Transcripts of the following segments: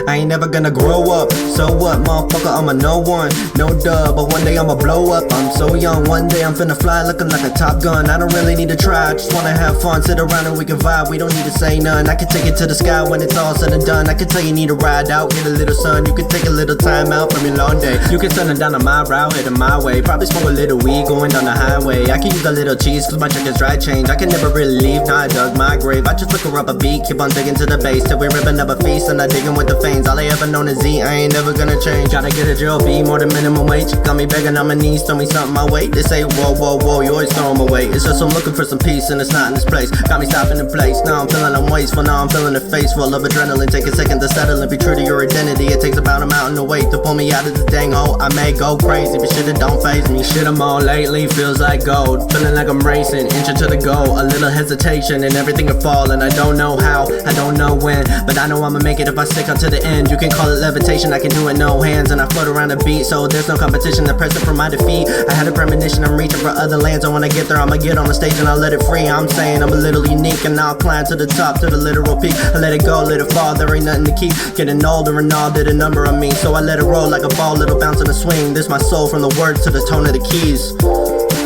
I ain't never gonna grow up. So what, motherfucker, I'm a no one. No duh, but one day I'ma blow up. I'm so young, one day I'm finna fly looking like a Top Gun. I don't really need to try, I just wanna have fun. Sit around and we can vibe, we don't need to say none. I can take it to the sky when it's all said and done. I can tell you need to ride out, get a little sun. You can take a little time out from your long day. You can send it down on my route, heading my way. Probably smoke a little weed going down the highway. I can use a little cheese cause my check is dry change. I can never really leave, now I dug my grave. I just look her up a beat, keep on digging to the base till we ripping up a feast and I digging with the veins. All I ever known is Z, I ain't never gonna change. Gotta get a drill, be more than minimum wage. Got me begging on my knees, throw me something my way. They say whoa, whoa, whoa, you always throw them away. It's just I'm looking for some peace and it's not in this place. Got me stopping in place, now I'm feeling I'm wasteful. Now I'm feeling the face full of adrenaline. Take a second to settle and be true to your identity. It takes about a mountain of weight to pull me out of this dang hole. I may go crazy, but shit, it don't faze me. Shit, I'm on lately, feels like gold. Feeling like I'm racing, inching to the goal. A little hesitation and everything will fall. And I don't know how, I don't know when, but I know I'ma make it if I stick on to the end. You can call it levitation, I can do it no hands. And I float around the beat, so there's no competition. The present for my defeat, I had a premonition, I'm reaching for other lands. And when I get there, I'ma get on the stage and I'll let it free. I'm saying I'm a little unique and I'll climb to the top, to the literal peak. I let it go, let it fall, there ain't nothing to keep. Getting older and all did a number on me, so I let it roll like a ball, little bounce in a swing. This my soul from the words to the tone of the keys,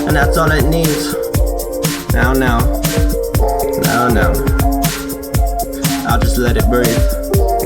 and that's all it needs. Now, I'll just let it breathe.